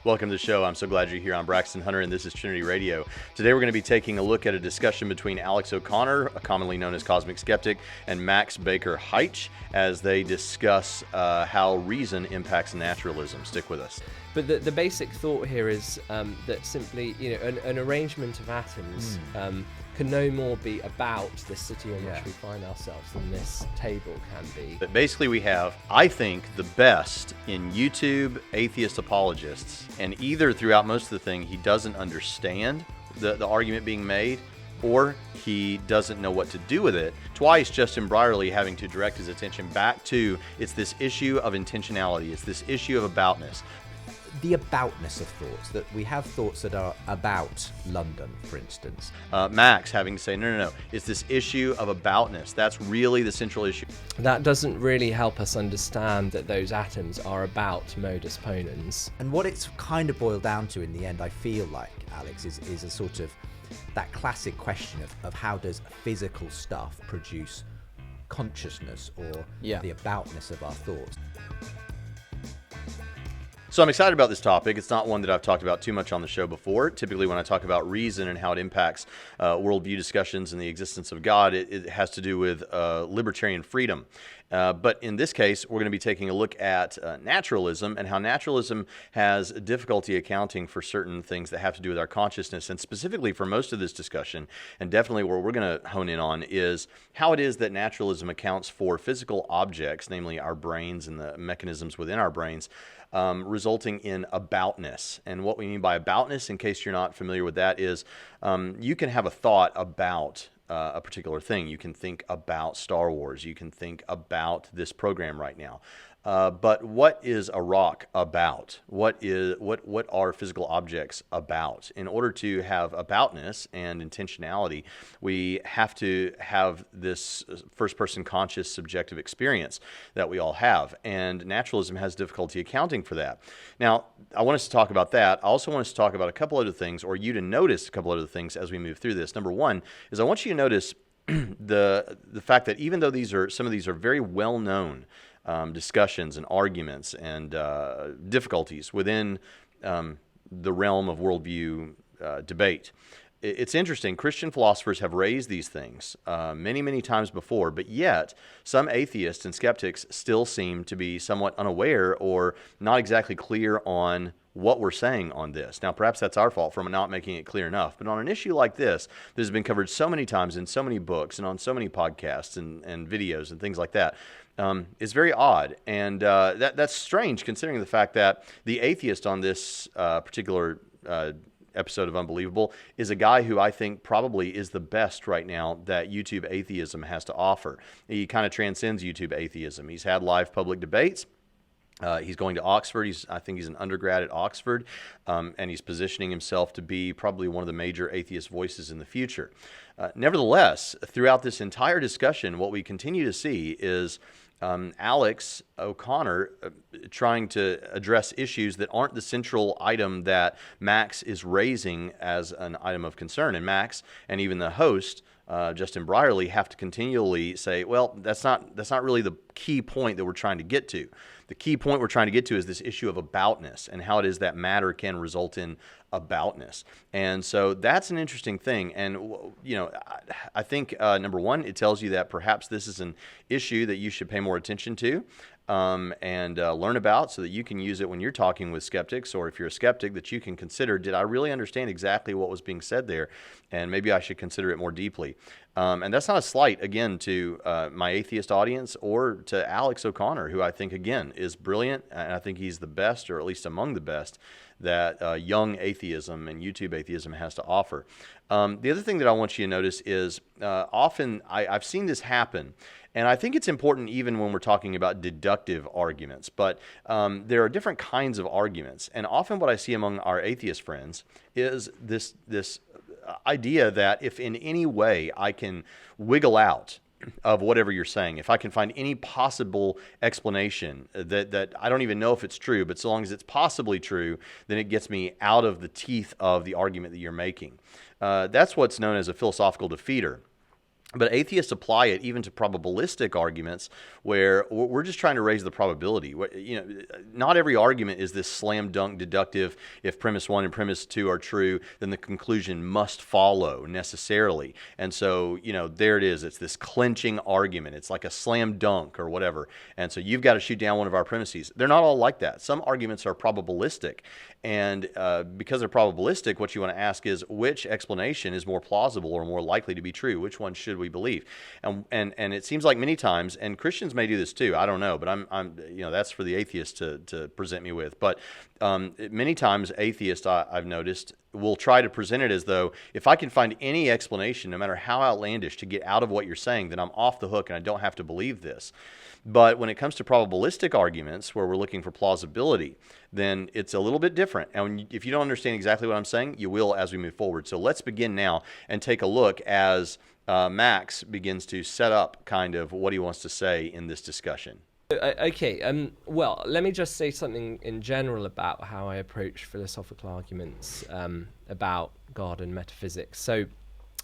Welcome to the show. I'm so glad you're here. I'm Braxton Hunter, and this is Trinity Radio. Today we're going to be taking a look at a discussion between Alex O'Connor, commonly known as Cosmic Skeptic, and Max Baker-Hytch as they discuss how reason impacts naturalism. Stick with us. But the basic thought here is that simply, an arrangement of atoms can no more be about the city in which we find ourselves than this table can be. But basically we have, I think, the best in YouTube atheist apologists, and either throughout most of the thing he doesn't understand the argument being made, or he doesn't know what to do with it. Twice, Justin Brierley having to direct his attention back to, it's this issue of intentionality, it's this issue of aboutness. The aboutness of thoughts, that we have thoughts that are about London, for instance. Max having to say, no, it's this issue of aboutness. That's really the central issue. That doesn't really help us understand that those atoms are about modus ponens. And what it's kind of boiled down to in the end, I feel like, Alex, is a sort of that classic question of how does physical stuff produce consciousness or the aboutness of our thoughts. So I'm excited about this topic. It's not one that I've talked about too much on the show before. Typically when I talk about reason and how it impacts worldview discussions and the existence of God, it has to do with libertarian freedom. But in this case, we're going to be taking a look at naturalism and how naturalism has difficulty accounting for certain things that have to do with our consciousness. And specifically for most of this discussion, and definitely where we're going to hone in on, is how it is that naturalism accounts for physical objects, namely our brains and the mechanisms within our brains, resulting in aboutness. And what we mean by aboutness, in case you're not familiar with that, is you can have a thought about a particular thing. You can think about Star Wars. You can think about this program right now. But what is a rock about? What are physical objects about? In order to have aboutness and intentionality, we have to have this first-person conscious subjective experience that we all have, and naturalism has difficulty accounting for that. Now, I want us to talk about that. I also want us to talk about a couple other things, or you to notice a couple other things as we move through this. Number one is I want you to notice the fact that even though some of these are very well-known discussions and arguments and difficulties within the realm of worldview debate. It's interesting. Christian philosophers have raised these things many, many times before, but yet some atheists and skeptics still seem to be somewhat unaware or not exactly clear on what we're saying on this. Now, perhaps that's our fault for not making it clear enough, but on an issue like this, that has been covered so many times in so many books and on so many podcasts and videos and things like that, is very odd. And that's strange considering the fact that the atheist on this particular episode of Unbelievable is a guy who I think probably is the best right now that YouTube atheism has to offer. He kind of transcends YouTube atheism. He's had live public debates. He's going to Oxford. I think he's an undergrad at Oxford, and he's positioning himself to be probably one of the major atheist voices in the future. Nevertheless, throughout this entire discussion, what we continue to see is Alex O'Connor trying to address issues that aren't the central item that Max is raising as an item of concern. And Max and even the host, Justin Brierley, have to continually say, well, that's not really the key point that we're trying to get to. The key point we're trying to get to is this issue of aboutness and how it is that matter can result in aboutness. And so that's an interesting thing. And, I think, number one, it tells you that perhaps this is an issue that you should pay more attention to and learn about so that you can use it when you're talking with skeptics, or if you're a skeptic, that you can consider, did I really understand exactly what was being said there? And maybe I should consider it more deeply. And that's not a slight, again, to my atheist audience or to Alex O'Connor, who I think, again, is brilliant. And I think he's the best, or at least among the best, that young atheism and YouTube atheism has to offer. The other thing that I want you to notice is often I've seen this happen, and I think it's important even when we're talking about deductive arguments, but there are different kinds of arguments. And often what I see among our atheist friends is this idea that if in any way I can wiggle out of whatever you're saying, if I can find any possible explanation that I don't even know if it's true, but so long as it's possibly true, then it gets me out of the teeth of the argument that you're making. That's what's known as a philosophical defeater. But atheists apply it even to probabilistic arguments, where we're just trying to raise the probability. Not every argument is this slam dunk deductive. If premise 1 and premise 2 are true, then the conclusion must follow necessarily. And so, there it is. It's this clinching argument. It's like a slam dunk or whatever. And so you've got to shoot down one of our premises. They're not all like that. Some arguments are probabilistic. And because they're probabilistic, what you want to ask is, which explanation is more plausible or more likely to be true? Which one should we believe? And it seems like many times, and Christians may do this too, I don't know, but I'm that's for the atheist to present me with. But many times atheists, I've noticed, will try to present it as though if I can find any explanation, no matter how outlandish, to get out of what you're saying, then I'm off the hook and I don't have to believe this. But when it comes to probabilistic arguments, where we're looking for plausibility, then it's a little bit different. And if you don't understand exactly what I'm saying, you will as we move forward. So let's begin now and take a look as Max begins to set up kind of what he wants to say in this discussion. Okay, well, let me just say something in general about how I approach philosophical arguments about God and metaphysics. So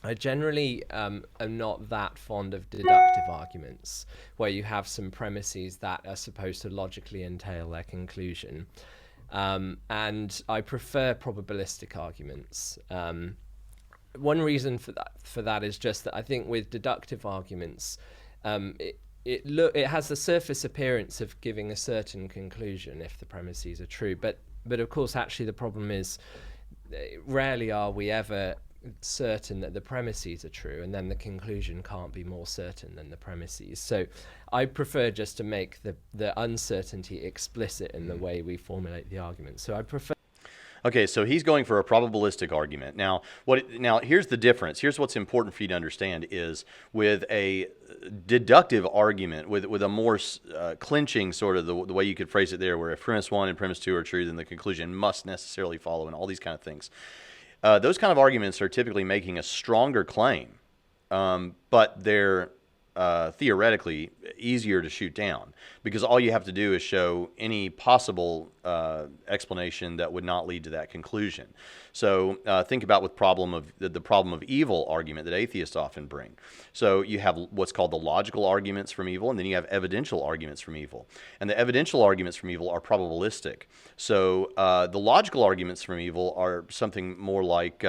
I generally am not that fond of deductive arguments, where you have some premises that are supposed to logically entail their conclusion. And I prefer probabilistic arguments. One reason for that is just that I think with deductive arguments, it has the surface appearance of giving a certain conclusion if the premises are true. But of course, actually, the problem is rarely are we ever certain that the premises are true, and then the conclusion can't be more certain than the premises. So I prefer just to make the uncertainty explicit in the way we formulate the argument. So I prefer. Okay, so he's going for a probabilistic argument. Now, here's the difference. Here's what's important for you to understand is with a deductive argument, with a more clinching sort of the way you could phrase it there, where if premise 1 and premise 2 are true, then the conclusion must necessarily follow, and all these kind of things. Those kind of arguments are typically making a stronger claim, but they're theoretically easier to shoot down, because all you have to do is show any possible explanation that would not lead to that conclusion. So think about with the problem of evil argument that atheists often bring. So you have what's called the logical arguments from evil, and then you have evidential arguments from evil. And the evidential arguments from evil are probabilistic. So the logical arguments from evil are something more like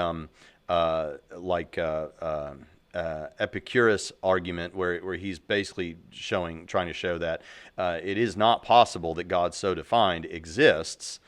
Epicurus argument, where he's basically trying to show that it is not possible that God so defined exists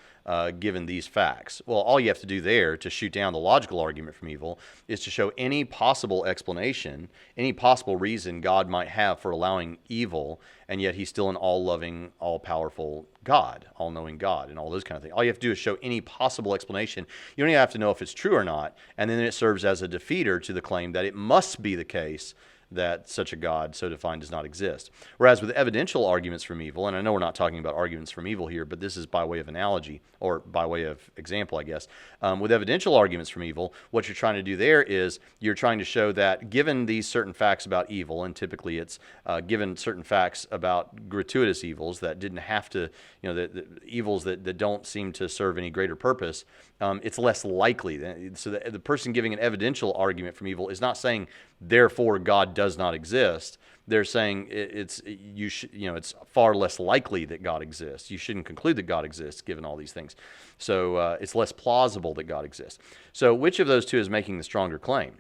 given these facts. Well, all you have to do there to shoot down the logical argument from evil is to show any possible explanation, any possible reason God might have for allowing evil, and yet he's still an all-loving, all-powerful God, all-knowing God, and all those kind of things. All you have to do is show any possible explanation. You don't even have to know if it's true or not, and then it serves as a defeater to the claim that it must be the case that such a God so defined does not exist. Whereas with evidential arguments from evil, and I know we're not talking about arguments from evil here, but this is by way of analogy, or by way of example, I guess. With evidential arguments from evil, what you're trying to do there is you're trying to show that given these certain facts about evil, and typically it's given certain facts about gratuitous evils that didn't have to, the evils that don't seem to serve any greater purpose, it's less likely. So the person giving an evidential argument from evil is not saying, therefore God does not exist. They're saying it's far less likely that God exists. You shouldn't conclude that God exists given all these things. So it's less plausible that God exists. So which of those two is making the stronger claim?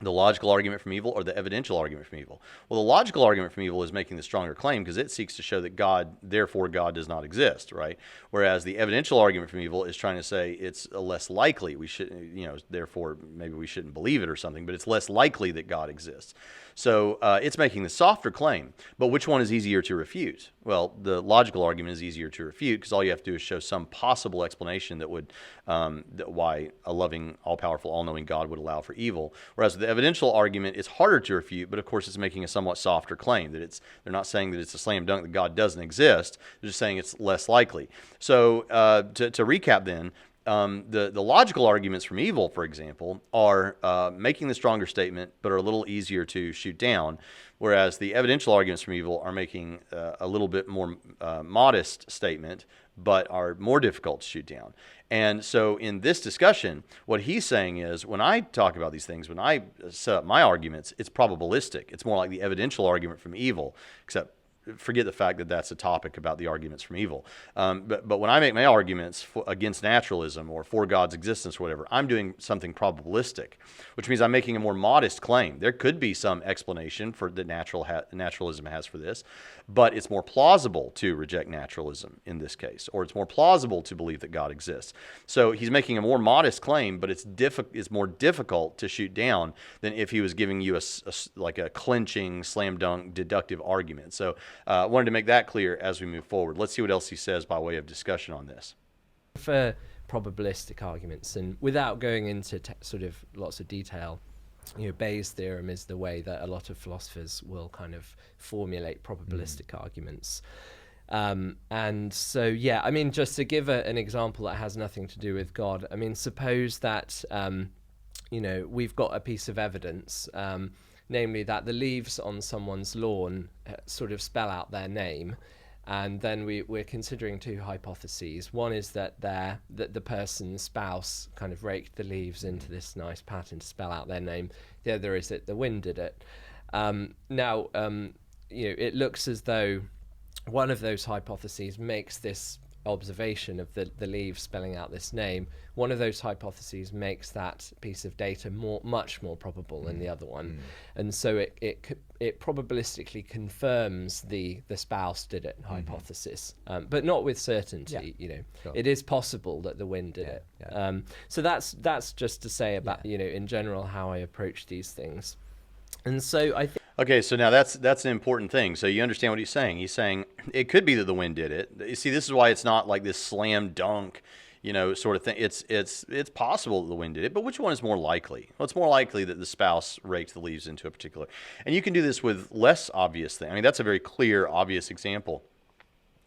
The logical argument from evil or the evidential argument from evil? Well, the logical argument from evil is making the stronger claim because it seeks to show that therefore God does not exist, right? Whereas the evidential argument from evil is trying to say it's less likely. We should, therefore maybe we shouldn't believe it or something, but it's less likely that God exists. So it's making the softer claim. But which one is easier to refute? Well, the logical argument is easier to refute because all you have to do is show some possible explanation that would why a loving, all-powerful, all-knowing God would allow for evil. Whereas with the evidential argument, it's harder to refute, but of course it's making a somewhat softer claim. They're not saying that it's a slam dunk that God doesn't exist. They're just saying it's less likely. So to recap then, the logical arguments from evil, for example, are making the stronger statement, but are a little easier to shoot down, whereas the evidential arguments from evil are making a little bit more modest statement, but are more difficult to shoot down. And so in this discussion, what he's saying is, when I talk about these things, when I set up my arguments, it's probabilistic. It's more like the evidential argument from evil, except forget the fact that that's a topic about the arguments from evil. But when I make my arguments against naturalism or for God's existence or whatever, I'm doing something probabilistic, which means I'm making a more modest claim. There could be some explanation for that naturalism has for this, but it's more plausible to reject naturalism in this case, or it's more plausible to believe that God exists. So he's making a more modest claim, but it's more difficult to shoot down than if he was giving you like a clinching, slam dunk, deductive argument. So I wanted to make that clear as we move forward. Let's see what else he says by way of discussion on this. For probabilistic arguments, and without going into sort of lots of detail, Bayes' theorem is the way that a lot of philosophers will kind of formulate probabilistic arguments. And so, yeah, I mean, just to give an example that has nothing to do with God, I mean, suppose that, we've got a piece of evidence, namely that the leaves on someone's lawn sort of spell out their name. And then we're considering two hypotheses. One is that the person's spouse kind of raked the leaves into this nice pattern to spell out their name. The other is that the wind did it. Now, it looks as though one of those hypotheses makes this observation of the leaves spelling out this name. One of those hypotheses makes that piece of data much more probable than the other one, and so it probabilistically confirms the spouse did it hypothesis, but not with certainty. Sure. It is possible that the wind did it. Yeah. So that's just to say about in general how I approach these things, and so I think. Okay, so now that's an important thing. So you understand what he's saying. He's saying it could be that the wind did it. You see, this is why it's not like this slam dunk, sort of thing. It's possible that the wind did it, but which one is more likely? Well, it's more likely that the spouse raked the leaves into a particular. And you can do this with less obvious things. I mean, that's a very clear, obvious example.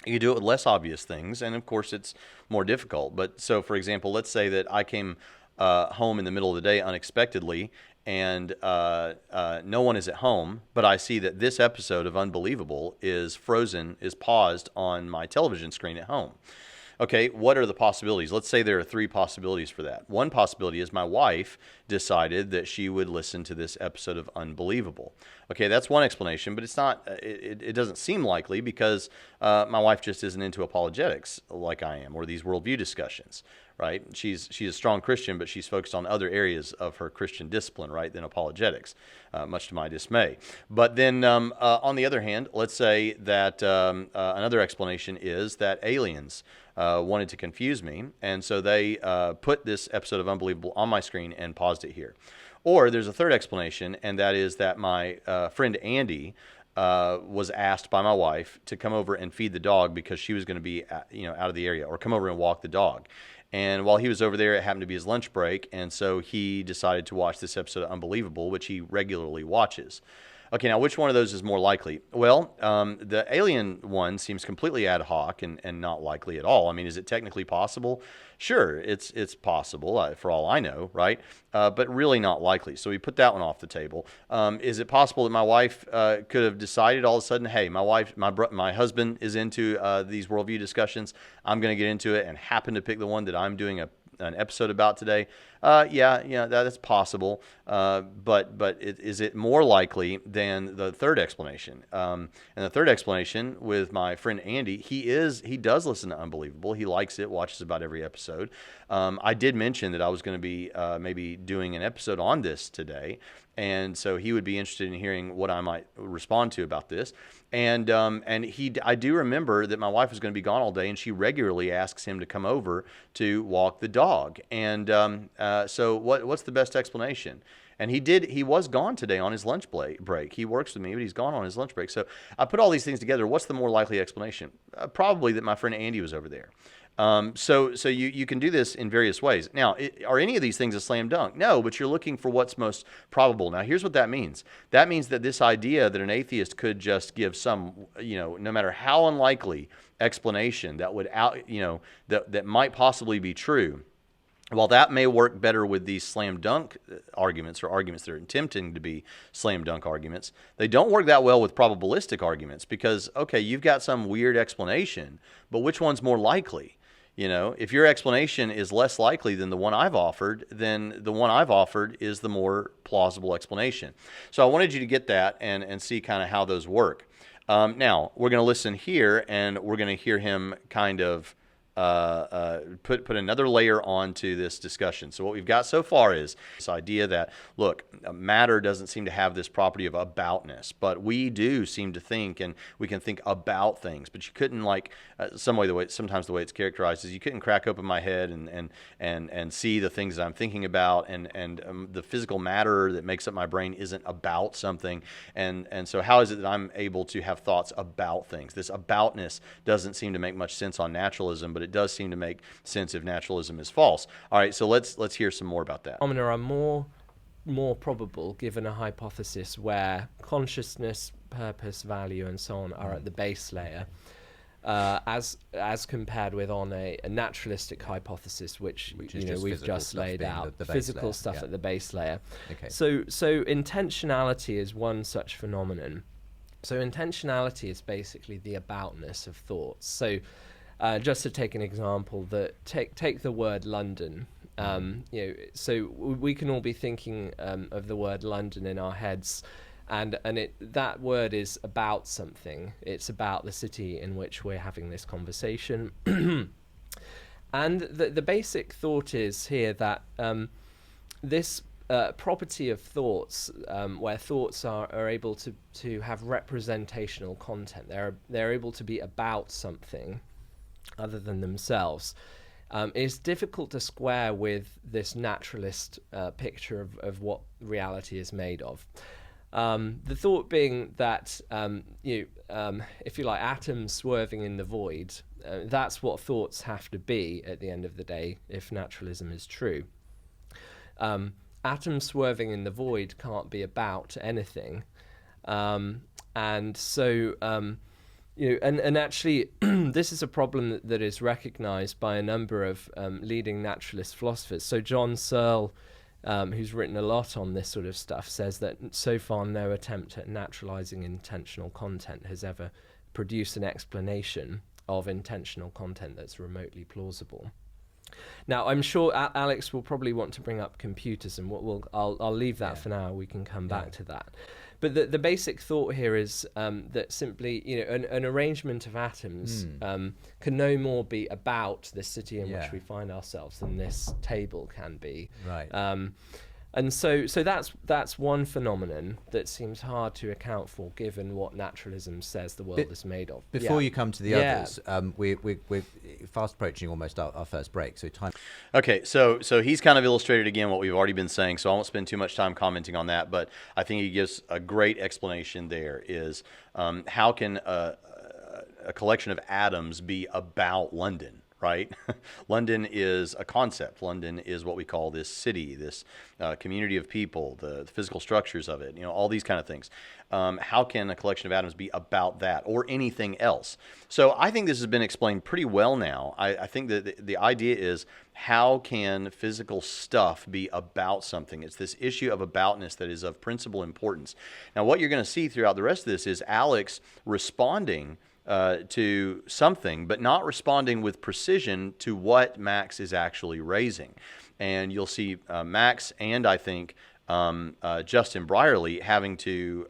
You can do it with less obvious things, and of course it's more difficult. But so, for example, let's say that I came home in the middle of the day unexpectedly, and no one is at home, but I see that this episode of Unbelievable is paused on my television screen at home. Okay, what are the possibilities? Let's say there are 3 possibilities for that. One possibility is my wife decided that she would listen to this episode of Unbelievable. Okay, that's one explanation, but it's not. It doesn't seem likely because my wife just isn't into apologetics like I am, or these worldview discussions. Right? She's a strong Christian, but she's focused on other areas of her Christian discipline, right, than apologetics, much to my dismay. But then, on the other hand, let's say that another explanation is that aliens wanted to confuse me, and so they put this episode of Unbelievable on my screen and paused it here. Or there's a third explanation, and that is that my friend Andy was asked by my wife to come over and feed the dog because she was going to be out of the area, or come over and walk the dog. And while he was over there, it happened to be his lunch break, and so he decided to watch this episode of Unbelievable, which he regularly watches. Okay, now which one of those is more likely? Well, the alien one seems completely ad hoc and not likely at all. I mean, is it technically possible? Sure, it's possible, for all I know, right? But really not likely. So we put that one off the table. Is it possible that my wife could have decided all of a sudden, hey, my husband is into these worldview discussions, I'm going to get into it, and happen to pick the one that I'm doing an episode about today? Yeah, that's possible. But is it more likely than the third explanation? And the third explanation with my friend Andy, he does listen to Unbelievable. He likes it, watches about every episode. I did mention that I was going to be maybe doing an episode on this today, and so he would be interested in hearing what I might respond to about this. And I do remember that my wife was going to be gone all day, and she regularly asks him to come over to walk the dog. And so what's the best explanation? And he was gone today on his lunch break. He works with me, but he's gone on his lunch break. So I put all these things together. What's the more likely explanation? Probably that my friend Andy was over there. So you can do this in various ways. Now, are any of these things a slam dunk? No, but you're looking for what's most probable. Now, here's what that means. That means that this idea that an atheist could just give some, no matter how unlikely explanation that would that might possibly be true, while that may work better with these slam dunk arguments, or arguments that are attempting to be slam dunk arguments, they don't work that well with probabilistic arguments, because, okay, you've got some weird explanation, but which one's more likely? You know, if your explanation is less likely than the one I've offered, then the one I've offered is the more plausible explanation. So I wanted you to get that and see kind of how those work. Now, we're going to listen here, and we're going to hear him kind of put another layer onto this discussion. So what we've got so far is this idea that, look, matter doesn't seem to have this property of aboutness, but we do seem to think, and we can think about things. But you couldn't, like, sometimes the way it's characterized is, you couldn't crack open my head and see the things that I'm thinking about, and the physical matter that makes up my brain isn't about something. And so how is it that I'm able to have thoughts about things? This aboutness doesn't seem to make much sense on naturalism, but it does seem to make sense if naturalism is false. All right, so let's hear some more about that. Phenomena are more probable given a hypothesis where consciousness, purpose, value, and so on are at the base layer, as compared with on a naturalistic hypothesis, which you know, we've just laid out, the physical layer, stuff yeah. at the base layer. Okay. So intentionality is one such phenomenon. So intentionality is basically the aboutness of thoughts. So just to take an example, take the word London. You know, so we can all be thinking of the word London in our heads, and that word is about something. It's about the city in which we're having this conversation. And the basic thought is here that this property of thoughts, where thoughts are able to have representational content, they're able to be about something other than themselves, is difficult to square with this naturalist picture of what reality is made of. The thought being that, if you like, atoms swerving in the void, that's what thoughts have to be at the end of the day, if naturalism is true. Atoms swerving in the void can't be about anything. And so, and actually, this is a problem that is recognized by a number of leading naturalist philosophers. So John Searle, who's written a lot on this sort of stuff, says that so far no attempt at naturalizing intentional content has ever produced an explanation of intentional content that's remotely plausible. Now, I'm sure Alex will probably want to bring up computers, and I'll leave that for now. We can come back to that. But the basic thought here is that simply, an arrangement of atoms can no more be about the city in which we find ourselves than this table can be. Right. And so that's one phenomenon that seems hard to account for, given what naturalism says the world is made of. Before you come to the others, we're fast approaching almost our first break, so time. Okay, so he's kind of illustrated again what we've already been saying, so I won't spend too much time commenting on that, but I think he gives a great explanation there, is how can a collection of atoms be about London? Right? London is a concept. London is what we call this city, this community of people, the physical structures of it, all these kind of things. How can a collection of atoms be about that or anything else? So I think this has been explained pretty well now. I think that the idea is, how can physical stuff be about something? It's this issue of aboutness that is of principal importance. Now, what you're going to see throughout the rest of this is Alex responding to something, but not responding with precision to what Max is actually raising. And you'll see Max and I think Justin Brierley having to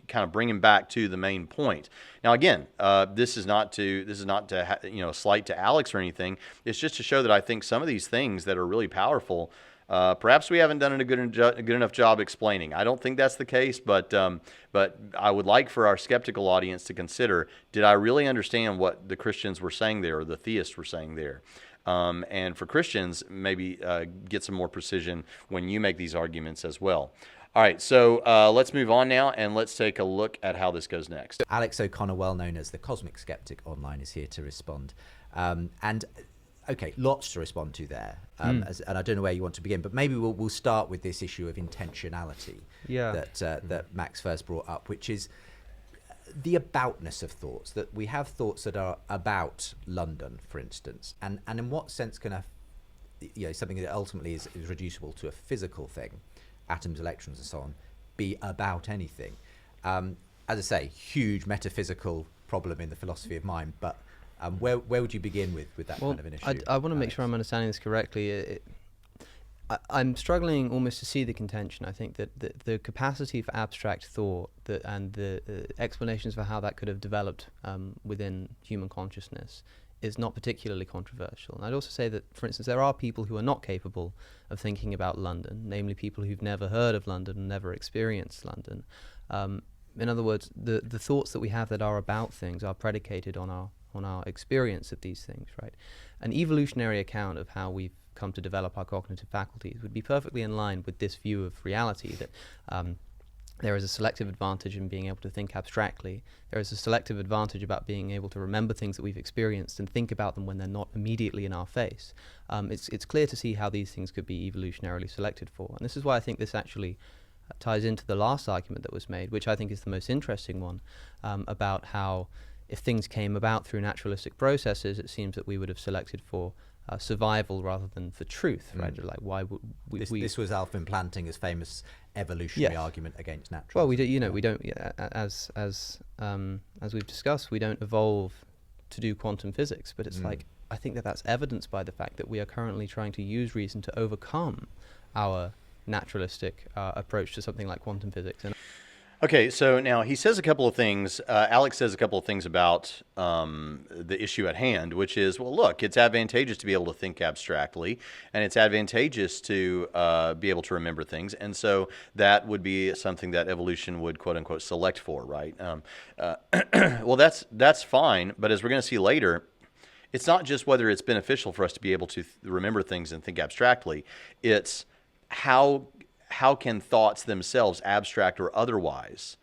kind of bring him back to the main point. Now, again, this is not to a slight to Alex or anything. It's just to show that I think some of these things that are really powerful, perhaps we haven't done a good enough job explaining. I don't think that's the case, but I would like for our skeptical audience to consider, did I really understand what the Christians were saying there, or the theists were saying there? And for Christians, maybe get some more precision when you make these arguments as well. All right, so let's move on now, and let's take a look at how this goes next. Alex O'Connor, well known as the Cosmic Skeptic online, is here to respond. Okay, lots to respond to there, and I don't know where you want to begin, but maybe we'll start with this issue of intentionality that Max first brought up, which is the aboutness of thoughts. That we have thoughts that are about London, for instance, and in what sense can something that ultimately is reducible to a physical thing, atoms, electrons, and so on, be about anything? As I say, huge metaphysical problem in the philosophy of mind, but where would you begin with that kind of an issue? I want to make sure I'm understanding this correctly. I'm struggling almost to see the contention. I think that the capacity for abstract thought and the explanations for how that could have developed within human consciousness is not particularly controversial. And I'd also say that, for instance, there are people who are not capable of thinking about London, namely people who've never heard of London and never experienced London. In other words, the thoughts that we have that are about things are predicated on our experience of these things, right? An evolutionary account of how we've come to develop our cognitive faculties would be perfectly in line with this view of reality, that there is a selective advantage in being able to think abstractly. There is a selective advantage about being able to remember things that we've experienced and think about them when they're not immediately in our face. It's clear to see how these things could be evolutionarily selected for. And this is why I think this actually ties into the last argument that was made, which I think is the most interesting one, about how if things came about through naturalistic processes, it seems that we would have selected for survival rather than for truth, right? Like, why would this was Alvin Plantinga's famous evolutionary argument against naturalism. Well, we don't, as we've discussed, we don't evolve to do quantum physics, but it's like, I think that's evidenced by the fact that we are currently trying to use reason to overcome our naturalistic approach to something like quantum physics. And okay, so now he says a couple of things. Alex says a couple of things about the issue at hand, which is, well, look, it's advantageous to be able to think abstractly, and it's advantageous to be able to remember things, and so that would be something that evolution would, quote unquote, select for, right? Well, that's fine, but as we're going to see later, it's not just whether it's beneficial for us to be able to remember things and think abstractly. It's how can thoughts themselves, abstract or otherwise,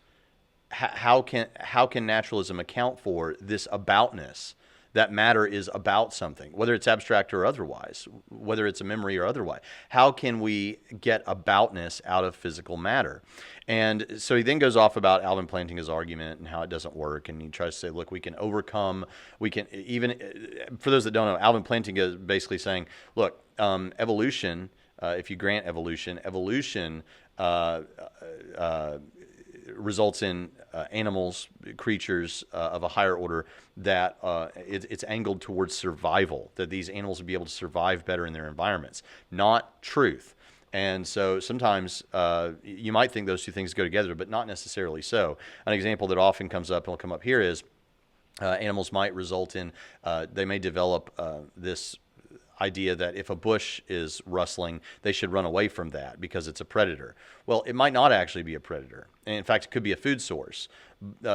how can naturalism account for this aboutness, that matter is about something, whether it's abstract or otherwise, whether it's a memory or otherwise? How can we get aboutness out of physical matter? And so he then goes off about Alvin Plantinga's argument and how it doesn't work, and he tries to say, look, we can overcome, we can, even, for those that don't know, Alvin Plantinga is basically saying, look, evolution, if you grant evolution results in animals, creatures of a higher order that it's angled towards survival, that these animals would be able to survive better in their environments, not truth. And so sometimes you might think those two things go together, but not necessarily so. An example that often comes up, and will come up here, is animals might result in, they may develop this idea that if a bush is rustling, they should run away from that because it's a predator. Well, it might not actually be a predator. And in fact, it could be a food source.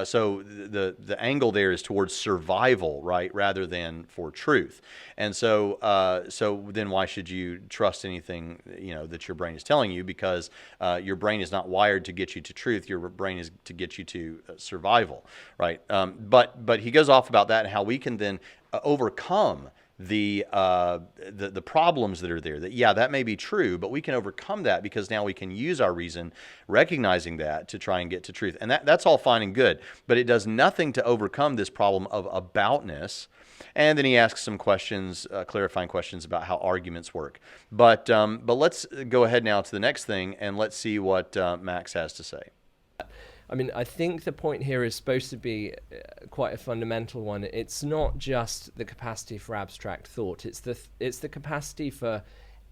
So the angle there is towards survival, right, rather than for truth. And so then why should you trust anything that your brain is telling you? Because your brain is not wired to get you to truth. Your brain is to get you to survival, right? But he goes off about that and how we can then overcome the problems that are there. That may be true, but we can overcome that because now we can use our reason, recognizing that, to try and get to truth. And that's all fine and good, but it does nothing to overcome this problem of aboutness. And then he asks some questions, clarifying questions about how arguments work. But let's go ahead now to the next thing, and let's see what Max has to say. I mean, I think the point here is supposed to be quite a fundamental one. It's not just the capacity for abstract thought. It's the capacity for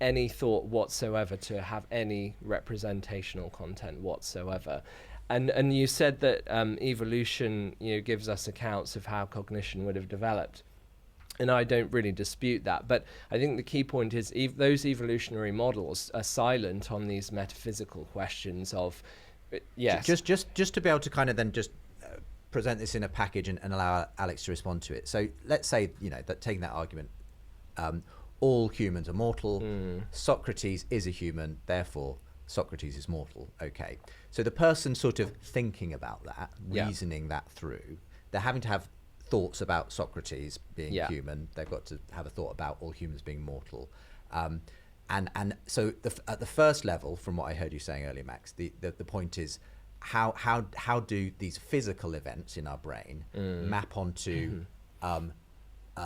any thought whatsoever to have any representational content whatsoever. And you said that evolution, gives us accounts of how cognition would have developed. And I don't really dispute that. But I think the key point is those evolutionary models are silent on these metaphysical questions of, yes. Just to be able to kind of then just present this in a package and allow Alex to respond to it. So let's say, that taking that argument, all humans are mortal. Socrates is a human, therefore Socrates is mortal. Okay. So the person sort of thinking about that, reasoning that through, they're having to have thoughts about Socrates being human. They've got to have a thought about all humans being mortal. And so at the first level, from what I heard you saying earlier, Max, the point is how do these physical events in our brain map onto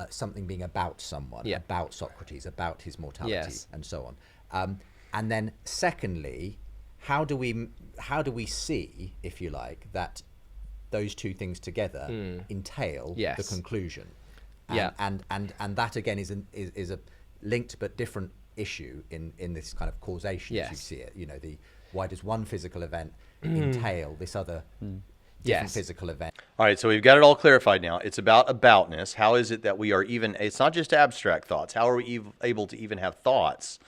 something being about someone, about Socrates, about his mortality, and so on. And then secondly, how do we see, if you like, that those two things together entail the conclusion? And that again is a linked but different issue in this kind of causation as you see it. You know, why does one physical event entail this other different physical event? All right, so we've got it all clarified now. It's about aboutness. How is it that we are even, it's not just abstract thoughts. How are we able to even have thoughts?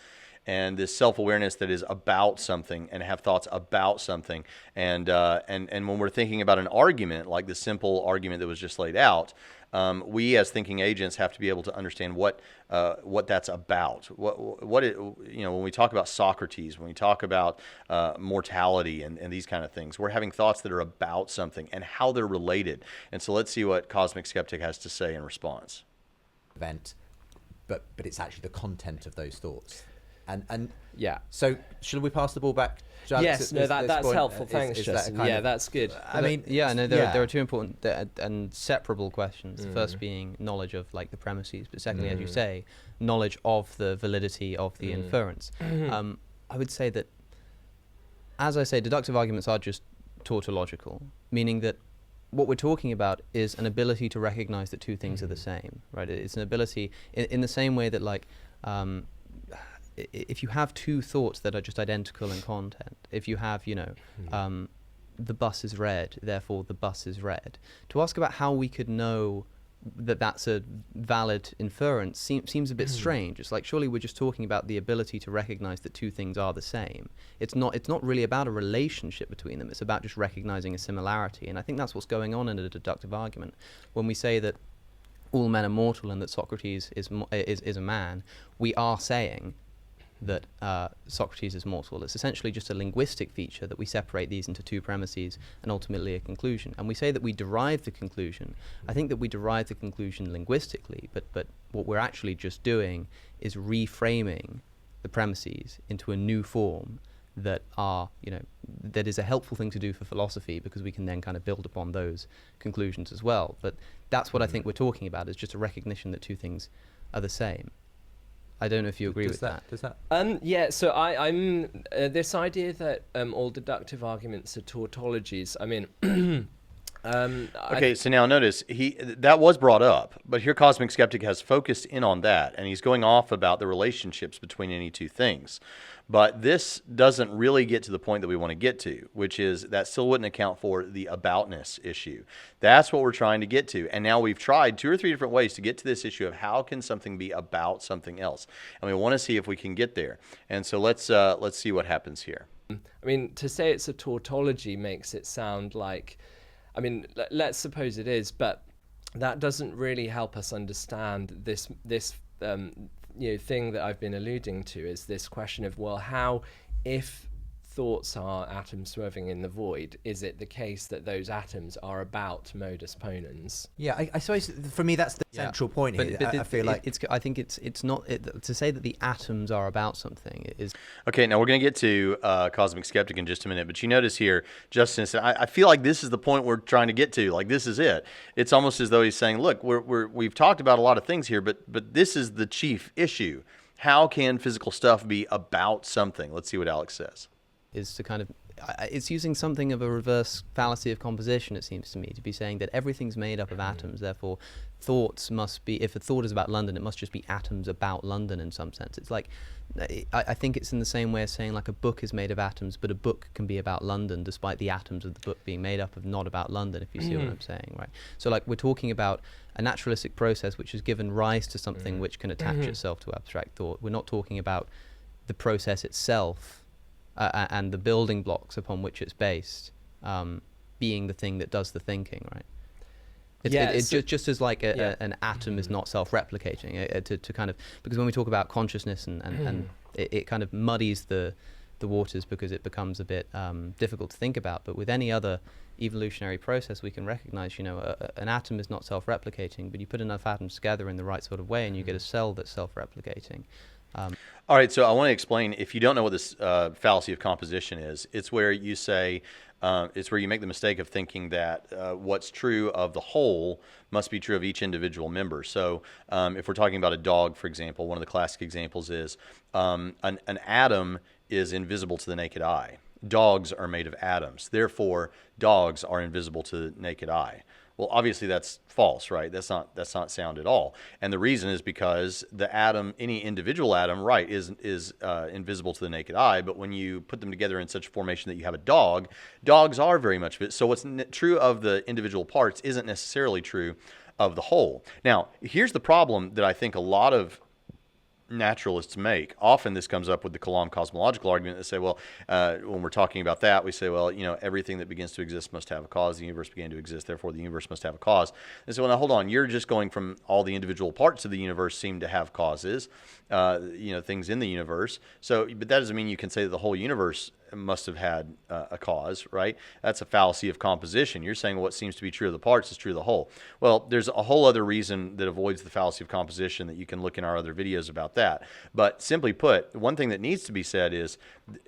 And this self-awareness that is about something and have thoughts about something. And when we're thinking about an argument, like the simple argument that was just laid out, we as thinking agents have to be able to understand what that's about. When we talk about Socrates, when we talk about mortality and these kind of things, we're having thoughts that are about something and how they're related. And so let's see what Cosmic Skeptic has to say in response. Event, but it's actually the content of those thoughts. So should we pass the ball back to Alex? Yes, that's helpful. Thanks, Justin. That's good. There are two important and separable questions. The first being knowledge of like the premises, but secondly, as you say, knowledge of the validity of the inference. I would say that, as I say, deductive arguments are just tautological, meaning that what we're talking about is an ability to recognize that two things are the same, right? It's an ability in the same way that like if you have two thoughts that are just identical in content, if you have, the bus is red, therefore the bus is red, to ask about how we could know that that's a valid inference seems a bit strange. It's like, surely we're just talking about the ability to recognize that two things are the same. It's not really about a relationship between them. It's about just recognizing a similarity. And I think that's what's going on in a deductive argument. When we say that all men are mortal and that Socrates is a man, we are saying that Socrates is mortal. It's essentially just a linguistic feature that we separate these into two premises and ultimately a conclusion. And we say that we derive the conclusion. I think that we derive the conclusion linguistically, but what we're actually just doing is reframing the premises into a new form that that is a helpful thing to do for philosophy, because we can then kind of build upon those conclusions as well. But that's what I think we're talking about, is just a recognition that two things are the same. I don't know if you agree with that. Does that? So I'm this idea that all deductive arguments are tautologies. I mean, so now notice that was brought up, but here Cosmic Skeptic has focused in on that, and he's going off about the relationships between any two things. But this doesn't really get to the point that we want to get to, which is that still wouldn't account for the aboutness issue. That's what we're trying to get to. And now we've tried 2 or 3 different ways to get to this issue of how can something be about something else. And we want to see if we can get there. And so let's see what happens here. I mean, to say it's a tautology makes it sound like, I mean, let's suppose it is, but that doesn't really help us understand this thing that I've been alluding to, is this question of, well, how, if thoughts are atoms swerving in the void, is it the case that those atoms are about modus ponens? Yeah, I suppose for me that's the central point here. But I feel like I think it's not to say that the atoms are about something is. Okay, now we're going to get to Cosmic Skeptic in just a minute, but you notice here, Justin said, I feel like this is the point we're trying to get to. Like, this is it. It's almost as though he's saying, look, we've talked about a lot of things here, but this is the chief issue. How can physical stuff be about something? Let's see what Alex says. Is to kind of, it's using something of a reverse fallacy of composition, it seems to me, to be saying that everything's made up of atoms, therefore thoughts must be, if a thought is about London, it must just be atoms about London in some sense. It's like, I think it's in the same way as saying like a book is made of atoms, but a book can be about London despite the atoms of the book being made up of not about London, if you see what I'm saying, right? So like we're talking about a naturalistic process which has given rise to something which can attach itself to abstract thought. We're not talking about the process itself and the building blocks upon which it's based being the thing that does the thinking, right? It's just as like an atom is not self-replicating, to kind of, because when we talk about consciousness and it kind of muddies the waters because it becomes a bit difficult to think about. But with any other evolutionary process, we can recognize, an atom is not self-replicating, but you put enough atoms together in the right sort of way and you get a cell that's self-replicating. All right, so I want to explain, if you don't know what this fallacy of composition is, it's where you say, it's where you make the mistake of thinking that what's true of the whole must be true of each individual member. So if we're talking about a dog, for example, one of the classic examples is an atom is invisible to the naked eye. Dogs are made of atoms. Therefore, dogs are invisible to the naked eye. Well, obviously that's false, right? That's not sound at all. And the reason is because the atom, any individual atom, right, is invisible to the naked eye. But when you put them together in such a formation that you have a dog, dogs are very much of it. So what's true of the individual parts isn't necessarily true of the whole. Now, here's the problem that I think a lot of naturalists make. Often this comes up with the Kalam cosmological argument that say, well, when we're talking about that, we say, well, everything that begins to exist must have a cause. The universe began to exist, therefore the universe must have a cause. And so, well, now hold on, you're just going from all the individual parts of the universe seem to have causes, things in the universe. So, but that doesn't mean you can say that the whole universe must have had a cause, right? That's a fallacy of composition. You're saying what seems to be true of the parts is true of the whole. Well, there's a whole other reason that avoids the fallacy of composition that you can look in our other videos about that. But simply put, one thing that needs to be said is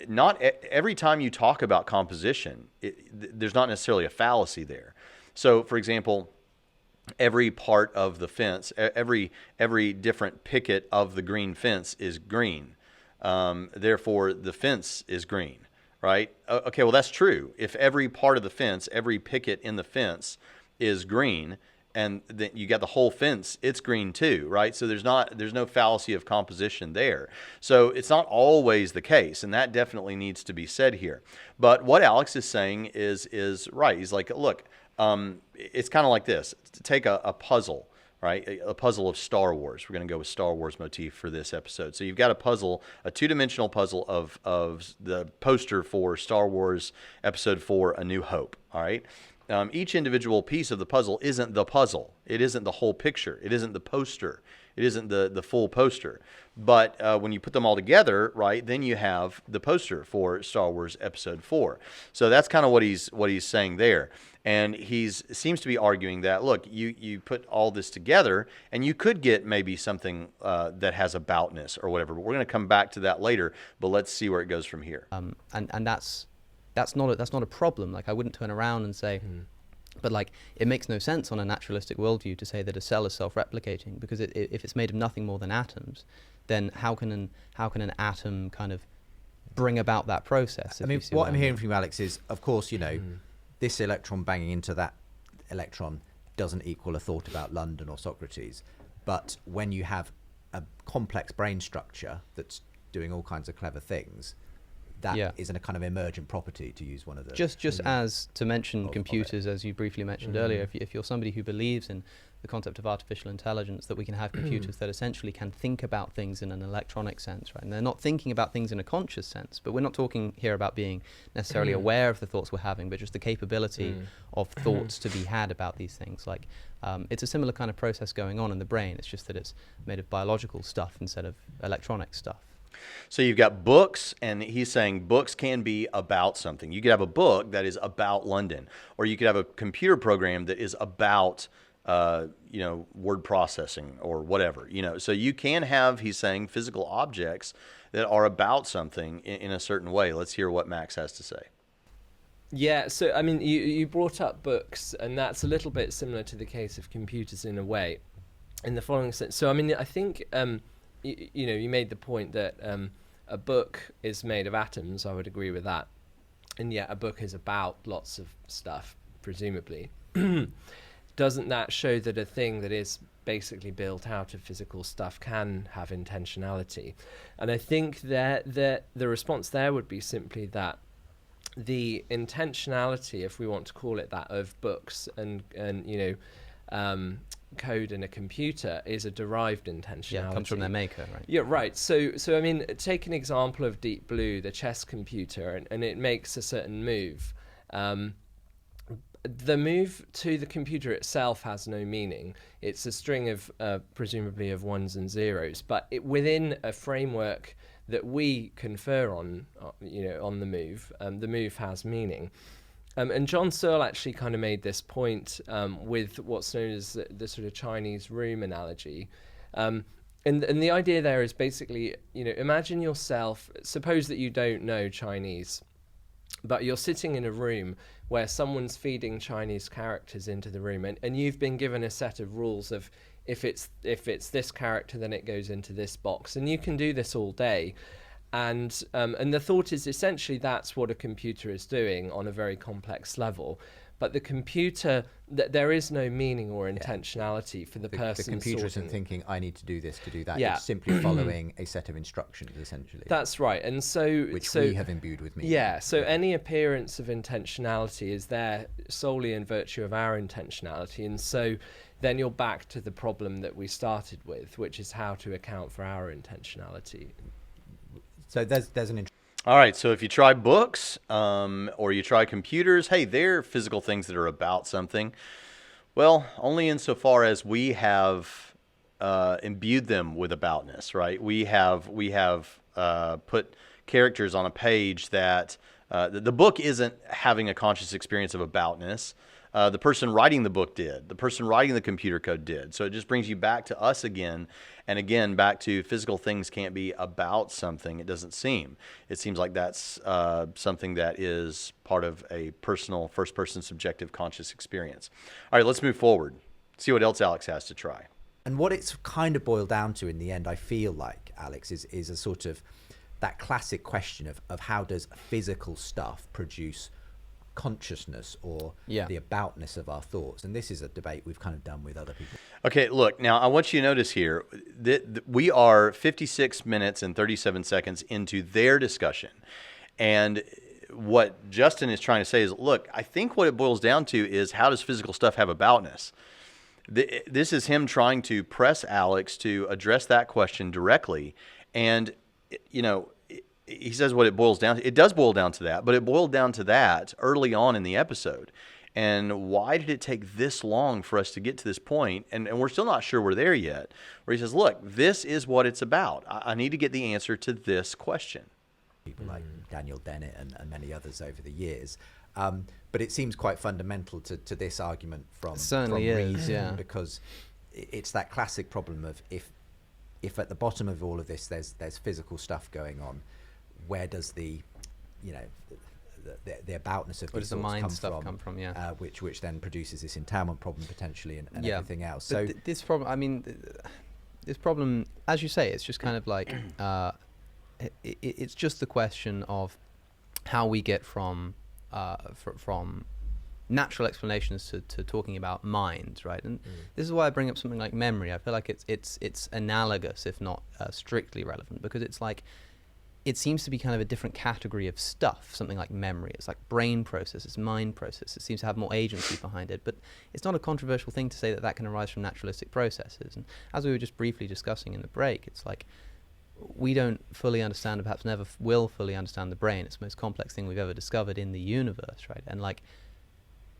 not every time you talk about composition, there's not necessarily a fallacy there. So, for example, every part of the fence, every different picket of the green fence is green. Therefore, the fence is green. Right? Okay, well, that's true. If every part of the fence, every picket in the fence is green, and then you got the whole fence, it's green too, right? So there's no fallacy of composition there. So it's not always the case, and that definitely needs to be said here. But what Alex is saying is right. He's like, look, it's kind of like this. Take a puzzle. Right, a puzzle of Star Wars. We're going to go with Star Wars motif for this episode. So you've got a puzzle, a two-dimensional puzzle of the poster for Star Wars Episode 4, A New Hope. All right, each individual piece of the puzzle isn't the puzzle. It isn't the whole picture. It isn't the poster. It isn't the full poster. But when you put them all together, right, then you have the poster for Star Wars Episode 4. So that's kind of what he's saying there. And he seems to be arguing that, look, you put all this together, and you could get maybe something that has aboutness or whatever. But we're going to come back to that later. But let's see where it goes from here. And that's not a problem. Like, I wouldn't turn around and say, but like, it makes no sense on a naturalistic worldview to say that a cell is self-replicating, because if it's made of nothing more than atoms, then how can an atom kind of bring about that process? I mean, what I'm hearing from you, Alex, is, of course, this electron banging into that electron doesn't equal a thought about London or Socrates. But when you have a complex brain structure that's doing all kinds of clever things, that is a kind of emergent property, to use one of the... Just as to mention computers, as you briefly mentioned earlier, if you're somebody who believes in the concept of artificial intelligence, that we can have computers that essentially can think about things in an electronic sense, right? And they're not thinking about things in a conscious sense, but we're not talking here about being necessarily aware of the thoughts we're having, but just the capability of thoughts to be had about these things. Like, it's a similar kind of process going on in the brain. It's just that it's made of biological stuff instead of electronic stuff. So you've got books, and he's saying books can be about something. You could have a book that is about London, or you could have a computer program that is about, word processing or whatever. So you can have, he's saying, physical objects that are about something in a certain way. Let's hear what Max has to say. Yeah, so I mean, you brought up books, and that's a little bit similar to the case of computers in a way, in the following sense. So I mean, I think you made the point that a book is made of atoms. I would agree with that, and yet a book is about lots of stuff, presumably. Doesn't that show that a thing that is basically built out of physical stuff can have intentionality? And I think that the response there would be simply that the intentionality, if we want to call it that, of books and code in a computer is a derived intentionality. Yeah, it comes from their maker, right? Yeah, right. So I mean, take an example of Deep Blue, the chess computer, and it makes a certain move. The move to the computer itself has no meaning. It's a string of presumably of ones and zeros, but within a framework that we confer on, on the move has meaning. And John Searle actually kind of made this point with what's known as the sort of Chinese room analogy. and the idea there is basically, imagine yourself, suppose that you don't know Chinese, but you're sitting in a room where someone's feeding Chinese characters into the room, and you've been given a set of rules of if it's this character, then it goes into this box, and you can do this all day. And the thought is essentially that's what a computer is doing on a very complex level. But the computer, there is no meaning or intentionality for the person. The computer isn't thinking, I need to do this to do that. It's simply following a set of instructions, essentially. That's right. And so... Which we have imbued with meaning. Yeah, so any appearance of intentionality is there solely in virtue of our intentionality. And so then you're back to the problem that we started with, which is how to account for our intentionality. So there's an all right, so if you try books or you try computers, hey, they're physical things that are about something. Well, only insofar as we have imbued them with aboutness, right? We have put characters on a page that the book isn't having a conscious experience of aboutness. The person writing the book did. The person writing the computer code did. So it just brings you back to us again, and again back to physical things can't be about something. It doesn't seem. It seems like that's something that is part of a personal, first-person subjective conscious experience. All right, let's move forward. See what else Alex has to try. And what it's kind of boiled down to in the end, I feel like, Alex, is a sort of that classic question of how does physical stuff produce consciousness or the aboutness of our thoughts. And this is a debate we've kind of done with other people. Okay, look, now I want you to notice here that we are 56 minutes and 37 seconds into their discussion. And what Justin is trying to say is, look, I think what it boils down to is how does physical stuff have aboutness? This is him trying to press Alex to address that question directly. And, he says what it boils down to. It does boil down to that, but it boiled down to that early on in the episode. And why did it take this long for us to get to this point? And we're still not sure we're there yet, where he says, look, this is what it's about. I need to get the answer to this question. People like Daniel Dennett and many others over the years. But it seems quite fundamental to this argument from reason, because it's that classic problem of if at the bottom of all of this there's physical stuff going on, where does the aboutness of these thoughts come from? Which then produces this entailment problem potentially and everything else. But so this problem, this problem, as you say, it's just kind of like it's just the question of how we get from natural explanations to talking about minds, right? And this is why I bring up something like memory. I feel like it's analogous, if not strictly relevant, because it's like it seems to be kind of a different category of stuff. Something like memory, it's like brain processes, mind processes. It seems to have more agency behind it, but it's not a controversial thing to say that can arise from naturalistic processes. And as we were just briefly discussing in the break, it's like we don't fully understand, and perhaps never will fully understand the brain. It's the most complex thing we've ever discovered in the universe, right? And like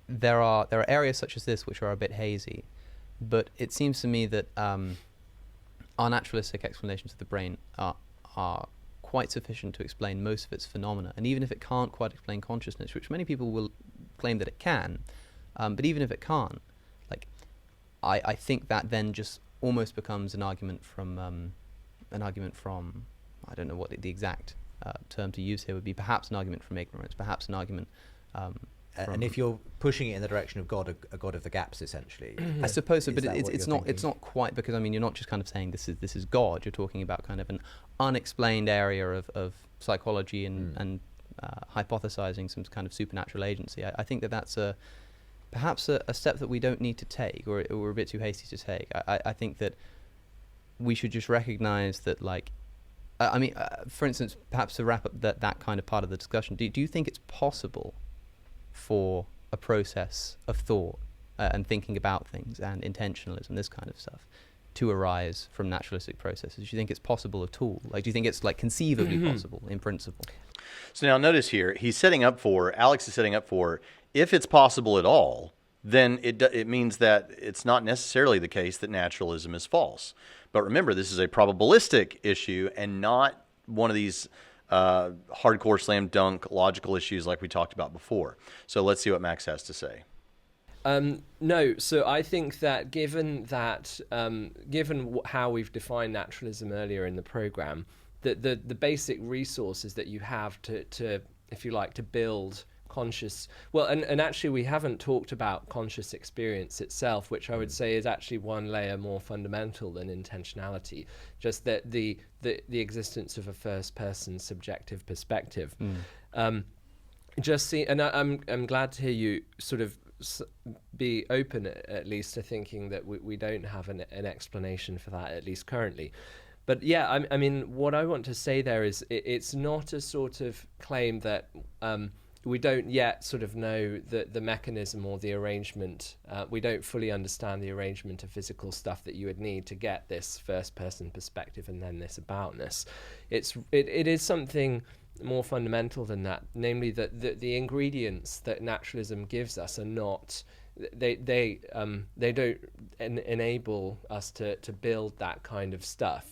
there are areas such as this which are a bit hazy, but it seems to me that our naturalistic explanations of the brain are quite sufficient to explain most of its phenomena. And even if it can't quite explain consciousness, which many people will claim that it can, but even if it can't, like I think that then just almost becomes an argument from I don't know what the exact term to use here would be. Perhaps an argument from ignorance. Perhaps an argument. And if you're pushing it in the direction of God, a God of the gaps, essentially, I suppose so. But it's not quite, because I mean you're not just kind of saying this is God. You're talking about kind of an unexplained area of psychology and hypothesizing some kind of supernatural agency. I think that's perhaps a step that we don't need to take, or we're a bit too hasty to take. I think that we should just recognize that, like, for instance, perhaps to wrap up that kind of part of the discussion, do you think it's possible for a process of thought and thinking about things and intentionalism, this kind of stuff, to arise from naturalistic processes? Do you think it's possible at all? Like, do you think it's like conceivably possible in principle? So now notice here, Alex is setting up for, if it's possible at all, then it means that it's not necessarily the case that naturalism is false. But remember, this is a probabilistic issue and not one of these hardcore slam dunk logical issues like we talked about before. So let's see what Max has to say. No, so I think that given how we've defined naturalism earlier in the program, the basic resources that you have to if you like, to build conscious, well, and actually we haven't talked about conscious experience itself, which I would say is actually one layer more fundamental than intentionality, just that the existence of a first person subjective perspective. Just see, and I'm glad to hear you sort of be open at least to thinking that we don't have an explanation for that, at least currently. But yeah, I mean, what I want to say there is it's not a sort of claim that we don't yet sort of know the mechanism or the arrangement. We don't fully understand the arrangement of physical stuff that you would need to get this first person perspective and then this aboutness. It is something more fundamental than that, namely that the ingredients that naturalism gives us are not, they don't enable us to build that kind of stuff.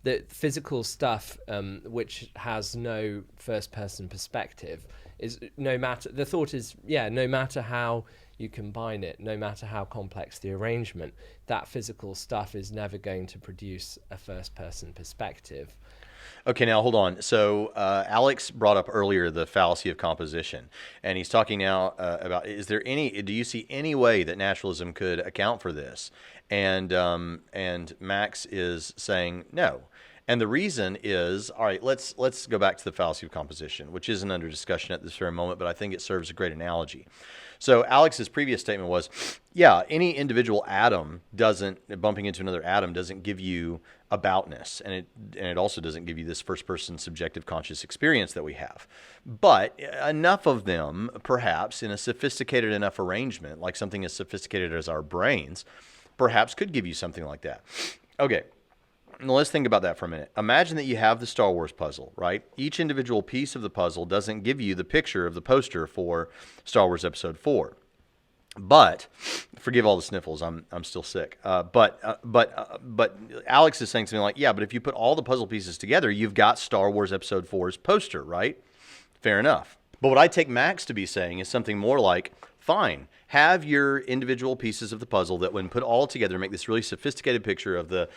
The physical stuff, which has no first-person perspective, is no matter. The thought is, no matter how you combine it, no matter how complex the arrangement, that physical stuff is never going to produce a first-person perspective. Okay, now hold on. So Alex brought up earlier the fallacy of composition, and he's talking now about, do you see any way that naturalism could account for this? And Max is saying no. And the reason is, all right, let's go back to the fallacy of composition, which isn't under discussion at this very moment, but I think it serves a great analogy. So Alex's previous statement was, any individual atom bumping into another atom doesn't give you aboutness, and it also doesn't give you this first-person subjective conscious experience that we have. But enough of them, perhaps, in a sophisticated enough arrangement, like something as sophisticated as our brains, perhaps could give you something like that. Okay. Now let's think about that for a minute. Imagine that you have the Star Wars puzzle, right? Each individual piece of the puzzle doesn't give you the picture of the poster for Star Wars Episode 4. But, forgive all the sniffles, I'm still sick. But Alex is saying something like, but if you put all the puzzle pieces together, you've got Star Wars Episode 4's poster, right? Fair enough. But what I take Max to be saying is something more like, fine, have your individual pieces of the puzzle that when put all together make this really sophisticated picture of the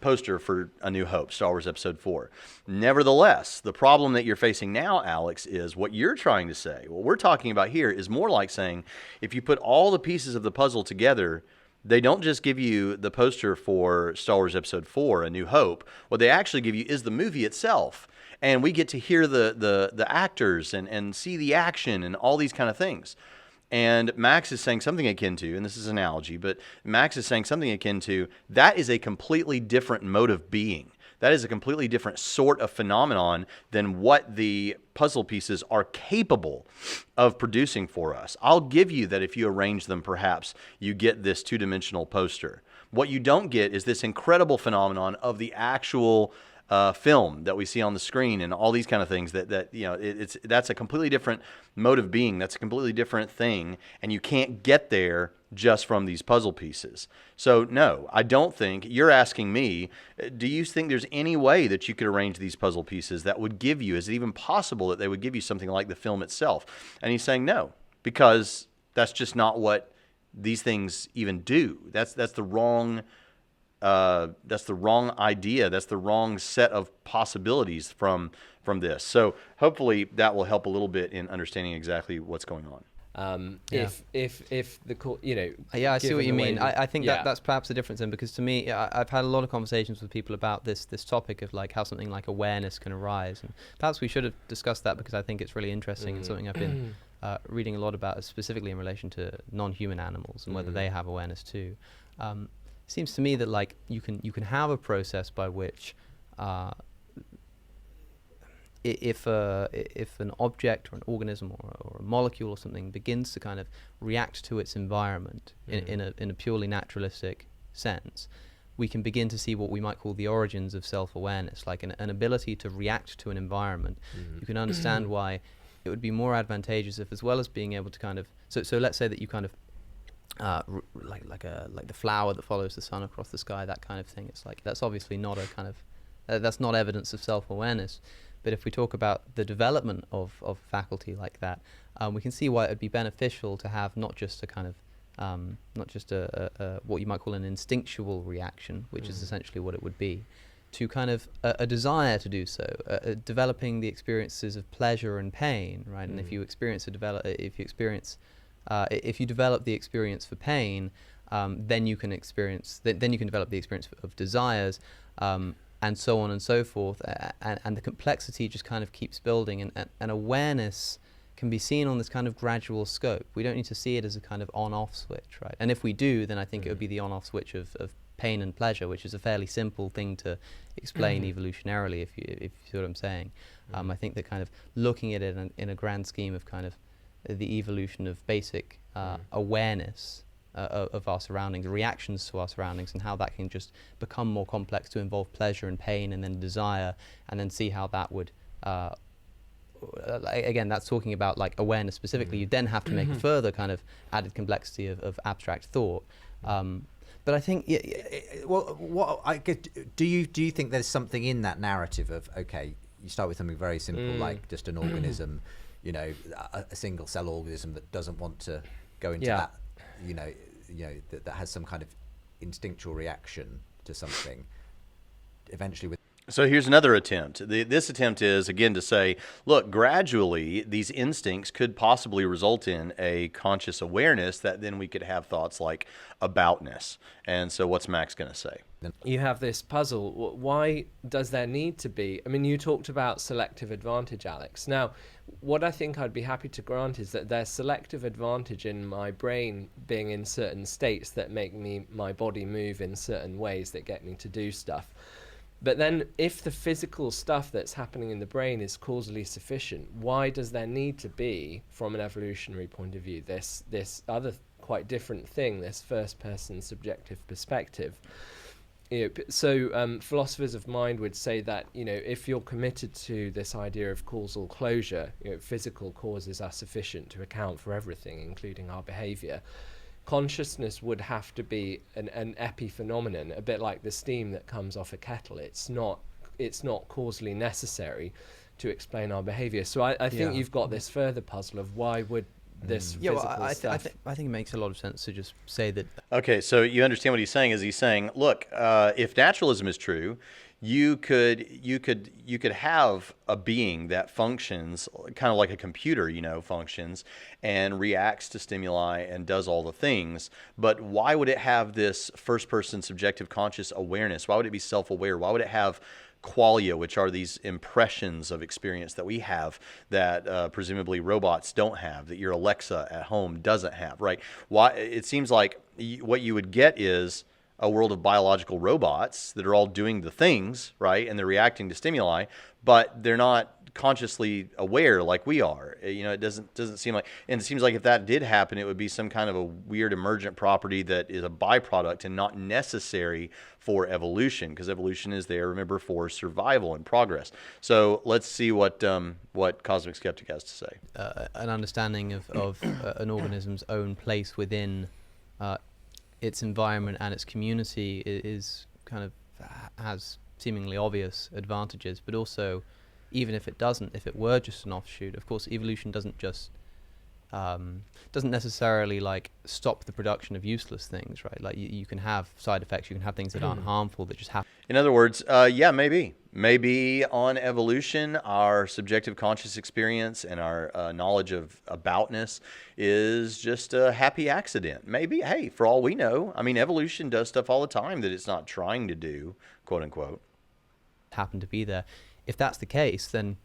poster for A New Hope, Star Wars Episode 4. Nevertheless, the problem that you're facing now, Alex, is what you're trying to say. What we're talking about here is more like saying, if you put all the pieces of the puzzle together, they don't just give you the poster for Star Wars Episode 4, A New Hope. What they actually give you is the movie itself. And we get to hear the actors and see the action and all these kind of things. And Max is saying something akin to, and this is an analogy, but Max is saying something akin to, that is a completely different mode of being. That is a completely different sort of phenomenon than what the puzzle pieces are capable of producing for us. I'll give you that if you arrange them, perhaps you get this two-dimensional poster. What you don't get is this incredible phenomenon of the actual film that we see on the screen and all these kind of things that's a completely different mode of being. That's a completely different thing. And you can't get there just from these puzzle pieces. So no, I don't think you're asking me, do you think there's any way that you could arrange these puzzle pieces that would give you, is it even possible that they would give you something like the film itself? And he's saying no, because that's just not what these things even do. That's the wrong idea. That's the wrong set of possibilities from this. So hopefully that will help a little bit in understanding exactly what's going on. If the court, I see what you mean. I think that's perhaps the difference then, because to me, I've had a lot of conversations with people about this topic of like how something like awareness can arise, and perhaps we should have discussed that, because I think it's really interesting and something I've been reading a lot about, specifically in relation to non-human animals and whether they have awareness too. Seems to me that like you can have a process by which if an object or an organism or a molecule or something begins to kind of react to its environment in a purely naturalistic sense, we can begin to see what we might call the origins of self-awareness, like an ability to react to an environment. You can understand why it would be more advantageous if, as well as being able to kind of so let's say that you kind of like the flower that follows the sun across the sky, that kind of thing. It's like that's obviously not a kind of that's not evidence of self-awareness. But if we talk about the development of faculty like that, we can see why it would be beneficial to have not just a kind of not just a what you might call an instinctual reaction, which is essentially what it would be, to kind of a desire to do so, developing the experiences of pleasure and pain, right? And if you develop the experience for pain, then you can develop the experience of desires, and so on and so forth, and the complexity just kind of keeps building, and awareness can be seen on this kind of gradual scope. We don't need to see it as a kind of on-off switch, right? And if we do, then I think it would be the on-off switch of pain and pleasure, which is a fairly simple thing to explain evolutionarily, if you see what I'm saying. I think that kind of looking at it in a grand scheme of kind of the evolution of basic awareness of our surroundings, reactions to our surroundings, and how that can just become more complex to involve pleasure and pain and then desire, and then see how that would again, that's talking about like awareness specifically. You then have to make a further kind of added complexity of abstract thought. But I think, well, what I get, do you think there's something in that narrative of, okay, you start with something very simple like just an organism, a single cell organism that doesn't want to go into that, that has some kind of instinctual reaction to something. Eventually, with So here's another attempt. This attempt is, again, to say, look, gradually these instincts could possibly result in a conscious awareness that then we could have thoughts like aboutness. And so what's Max going to say? You have this puzzle. Why does there need to be? I mean, you talked about selective advantage, Alex. Now, what I think I'd be happy to grant is that there's selective advantage in my brain being in certain states that make my body move in certain ways that get me to do stuff. But then if the physical stuff that's happening in the brain is causally sufficient, why does there need to be, from an evolutionary point of view, this other quite different thing, this first-person subjective perspective? So philosophers of mind would say that, if you're committed to this idea of causal closure, physical causes are sufficient to account for everything, including our behavior. Consciousness would have to be an epiphenomenon, a bit like the steam that comes off a kettle. It's not causally necessary to explain our behavior. So I think you've got this further puzzle of why would this physical stuff... I think it makes a lot of sense to just say that... Okay, so you understand what he's saying is he's saying, look, if naturalism is true, you could have a being that functions kind of like a computer, functions and reacts to stimuli and does all the things. But why would it have this first-person subjective conscious awareness? Why would it be self-aware? Why would it have qualia, which are these impressions of experience that we have that presumably robots don't have, that your Alexa at home doesn't have, right? Why? It seems like what you would get is a world of biological robots that are all doing the things, right? And they're reacting to stimuli, but they're not consciously aware like we are. It doesn't seem like, and it seems like if that did happen, it would be some kind of a weird emergent property that is a byproduct and not necessary for evolution, because evolution is there, remember, for survival and progress. So let's see what Cosmic Skeptic has to say. An understanding of an organism's own place within its environment and its community is kind of has seemingly obvious advantages, but also, even if it were just an offshoot, of course, evolution doesn't necessarily like stop the production of useless things, right? Like you can have side effects, you can have things that aren't harmful that just happen. In other words, maybe on evolution, our subjective conscious experience and our knowledge of aboutness is just a happy accident. Maybe, hey, for all we know, evolution does stuff all the time that it's not trying to do, quote unquote. Happen to be there. If that's the case, then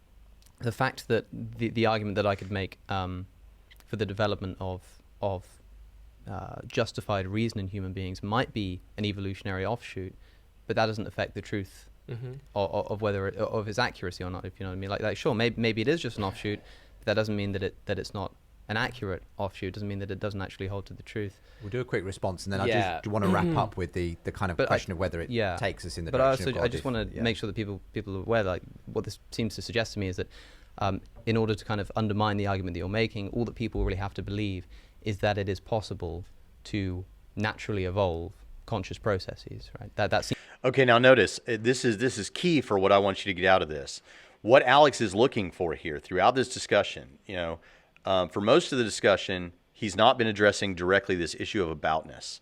the fact that the argument that I could make for the development of justified reason in human beings might be an evolutionary offshoot, but that doesn't affect the truth of whether of its accuracy or not. If you know what I mean, like sure, maybe it is just an offshoot, but that doesn't mean that it's not an accurate offshoot. Doesn't mean that it doesn't actually hold to the truth. We'll do a quick response, and then I just want to wrap up with the kind of question of whether it takes us in the direction. But I just want to make sure that people are aware, like what this seems to suggest to me is that in order to kind of undermine the argument that you're making, all that people really have to believe is that it is possible to naturally evolve conscious processes, right? That's okay. Now notice this is key for what I want you to get out of this. what Alex is looking for here throughout this discussion, for most of the discussion, he's not been addressing directly this issue of aboutness.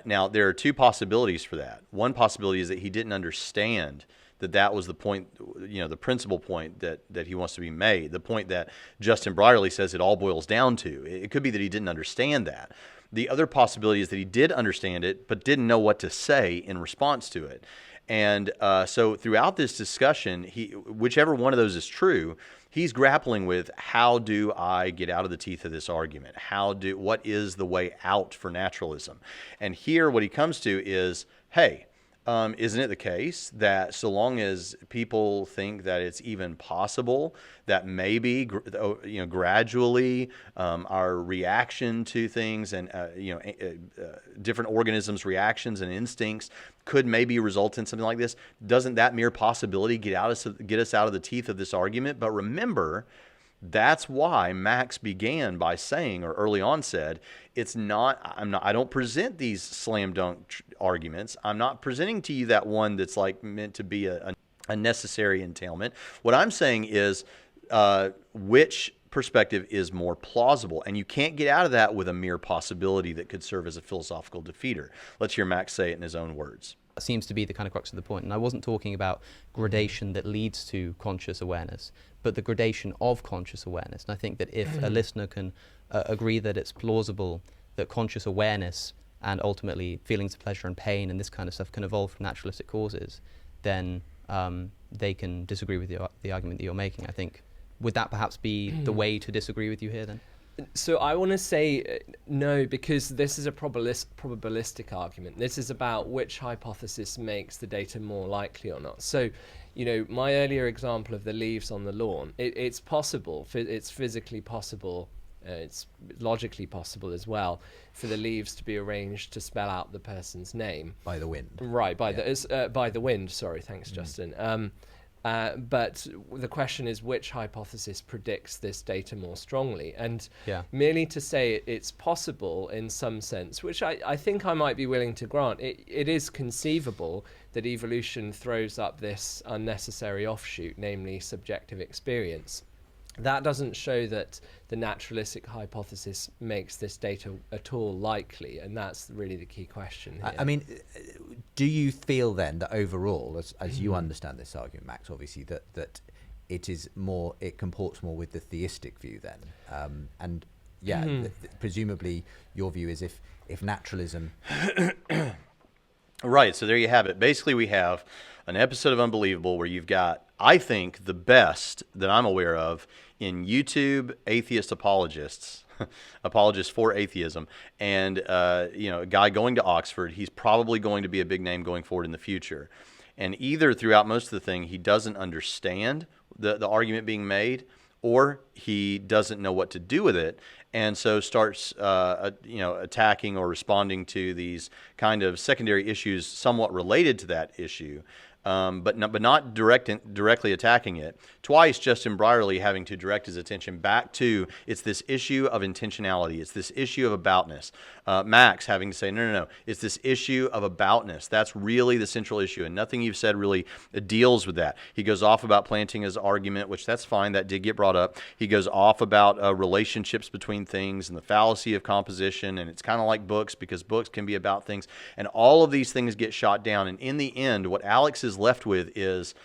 Now, there are two possibilities for that. One possibility is that he didn't understand that was the point, the principal point that he wants to be made, the point that Justin Brierley says it all boils down to. It could be that he didn't understand that. The other possibility is that he did understand it, but didn't know what to say in response to it. And so throughout this discussion, whichever one of those is true, he's grappling with, how do I get out of the teeth of this argument? What is the way out for naturalism? And here what he comes to is, hey, isn't it the case that so long as people think that it's even possible that maybe gradually our reaction to things and different organisms' reactions and instincts could maybe result in something like this? Doesn't that mere possibility get us out of the teeth of this argument? But remember, that's why Max began by saying, or early on said, I don't present these slam dunk arguments. I'm not presenting to you that one that's like meant to be a necessary entailment. What I'm saying is which perspective is more plausible, and you can't get out of that with a mere possibility that could serve as a philosophical defeater. Let's hear Max say it in his own words. That seems to be the kind of crux of the point. And I wasn't talking about gradation that leads to conscious awareness, but the gradation of conscious awareness. And I think that if a listener can agree that it's plausible that conscious awareness and ultimately feelings of pleasure and pain and this kind of stuff can evolve from naturalistic causes, then they can disagree with the argument that you're making. I think, would that perhaps be the way to disagree with you here then? So I want to say no, because this is a probabilistic argument. This is about which hypothesis makes the data more likely or not. So, my earlier example of the leaves on the lawn, it's possible, it's physically possible, it's logically possible as well, for the leaves to be arranged to spell out the person's name. By the wind. Right, by the wind, sorry, thanks, Justin. But the question is, which hypothesis predicts this data more strongly? And merely to say it's possible in some sense, which I think I might be willing to grant, it is conceivable that evolution throws up this unnecessary offshoot, namely subjective experience. That doesn't show that the naturalistic hypothesis makes this data at all likely, and that's really the key question here. I mean, do you feel then that overall, as you understand this argument, Max, obviously that it comports more with the theistic view then? Presumably your view is if naturalism... Right, so there you have it. Basically, we have an episode of Unbelievable where you've got, I think, the best that I'm aware of in YouTube atheist apologists, apologists for atheism, and a guy going to Oxford. He's probably going to be a big name going forward in the future. And either throughout most of the thing, he doesn't understand the argument being made, or he doesn't know what to do with it, and so starts attacking or responding to these kind of secondary issues somewhat related to that issue, but not directly attacking it. Twice, Justin Brierley having to direct his attention back to, it's this issue of intentionality, it's this issue of aboutness. Max having to say, no, it's this issue of aboutness. That's really the central issue, and nothing you've said really deals with that. He goes off about planting his argument, which that's fine, that did get brought up. He goes off about relationships between things and the fallacy of composition, and it's kind of like books, because books can be about things, and all of these things get shot down, and in the end, what Alex is left with is,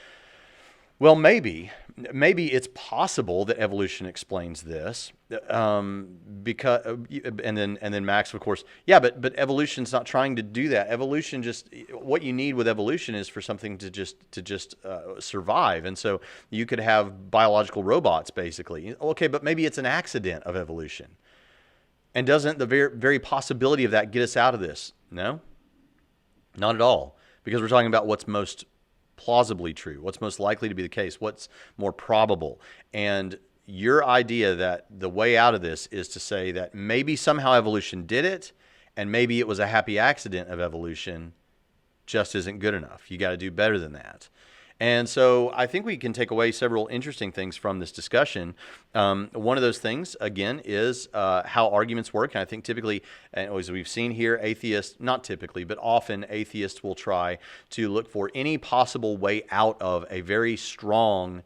well, maybe it's possible that evolution explains this, because, and then Max, of course, but evolution's not trying to do that. Evolution what you need with evolution is for something to just survive, and so you could have biological robots, basically. Okay, but maybe it's an accident of evolution, and doesn't the very possibility of that get us out of this? No, not at all, because we're talking about what's most plausibly true, what's most likely to be the case, what's more probable. And your idea that the way out of this is to say that maybe somehow evolution did it, and maybe it was a happy accident of evolution, just isn't good enough. You got to do better than that. And so I think we can take away several interesting things from this discussion. One of those things, again, is how arguments work. And I think typically, as we've seen here, atheists, not typically, but often atheists will try to look for any possible way out of a very strong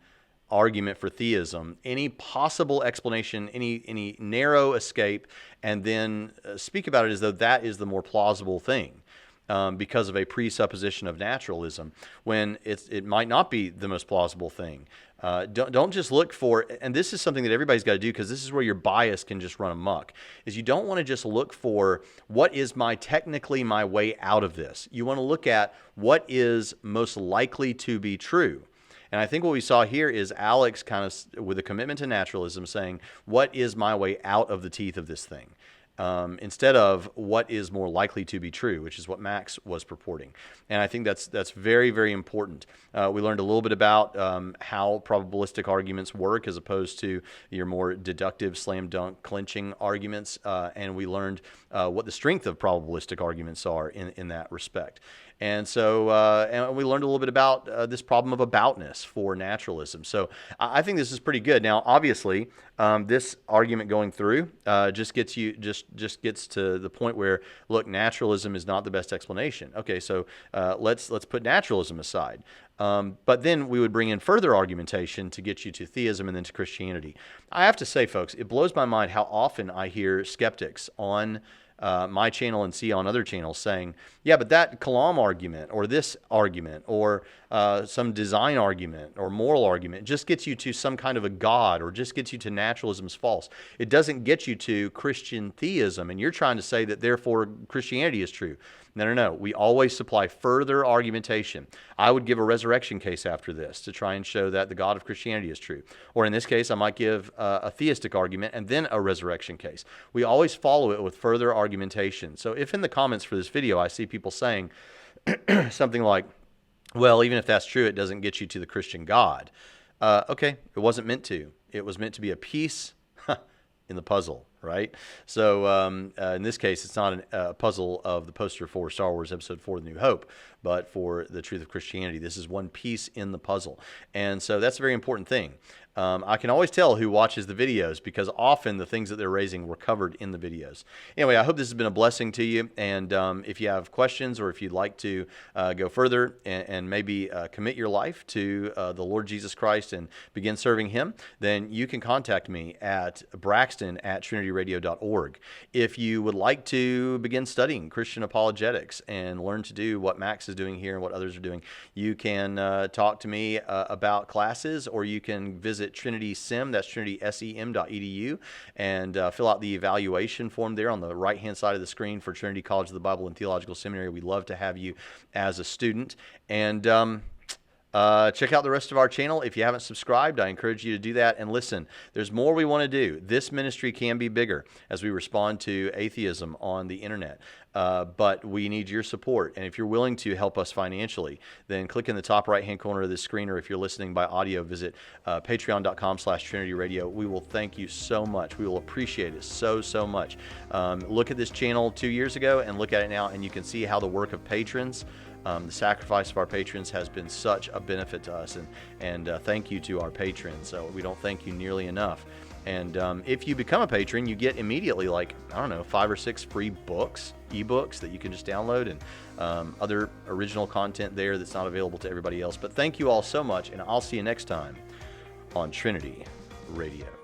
argument for theism, any possible explanation, any narrow escape, and then speak about it as though that is the more plausible thing. Because of a presupposition of naturalism, when it might not be the most plausible thing. Don't just look for, and this is something that everybody's got to do, because this is where your bias can just run amok, is you don't want to just look for what is technically my way out of this. You want to look at what is most likely to be true. And I think what we saw here is Alex kind of, with a commitment to naturalism, saying, what is my way out of the teeth of this thing? Instead of what is more likely to be true, which is what Max was purporting. And I think that's very, very important. We learned a little bit about how probabilistic arguments work as opposed to your more deductive, slam dunk, clinching arguments. And we learned what the strength of probabilistic arguments are in that respect. And so and we learned a little bit about this problem of aboutness for naturalism. So I think this is pretty good. Now, obviously, this argument going through just gets to the point where, look, naturalism is not the best explanation. Okay, so let's put naturalism aside. But then we would bring in further argumentation to get you to theism and then to Christianity. I have to say, folks, it blows my mind how often I hear skeptics on my channel and see on other channels saying, yeah, but that Kalam argument or this argument or some design argument or moral argument just gets you to some kind of a God or just gets you to naturalism's false. It doesn't get you to Christian theism, and you're trying to say that therefore Christianity is true. No. We always supply further argumentation. I would give a resurrection case after this to try and show that the God of Christianity is true. Or in this case, I might give a theistic argument and then a resurrection case. We always follow it with further argumentation. So if in the comments for this video I see people saying something like, well, even if that's true, it doesn't get you to the Christian God. Okay, it wasn't meant to. It was meant to be a piece in the puzzle, right? So in this case, it's not a puzzle of the poster for Star Wars Episode 4, The New Hope, but for the truth of Christianity. This is one piece in the puzzle. And so that's a very important thing. I can always tell who watches the videos because often the things that they're raising were covered in the videos. Anyway, I hope this has been a blessing to you. And if you have questions or if you'd like to go further and maybe commit your life to the Lord Jesus Christ and begin serving Him, then you can contact me at braxton@trinityradio.org. If you would like to begin studying Christian apologetics and learn to do what Max is doing here and what others are doing, you can talk to me about classes, or you can visit TrinitySem, that's TrinitySem.edu, and fill out the evaluation form there on the right-hand side of the screen for Trinity College of the Bible and Theological Seminary. We'd love to have you as a student. And check out the rest of our channel. If you haven't subscribed, I encourage you to do that. And listen, there's more we want to do. This ministry can be bigger as we respond to atheism on the internet. But we need your support. And if you're willing to help us financially, then click in the top right-hand corner of the screen, or if you're listening by audio, visit patreon.com/TrinityRadio. We will thank you so much. We will appreciate it so much. Look at this channel 2 years ago and look at it now, and you can see how the work of patrons, the sacrifice of our patrons has been such a benefit to us, and thank you to our patrons. So we don't thank you nearly enough. And if you become a patron, you get immediately, like, I don't know, 5 or 6 free books, ebooks that you can just download, and other original content there that's not available to everybody else. But thank you all so much, and I'll see you next time on Trinity Radio.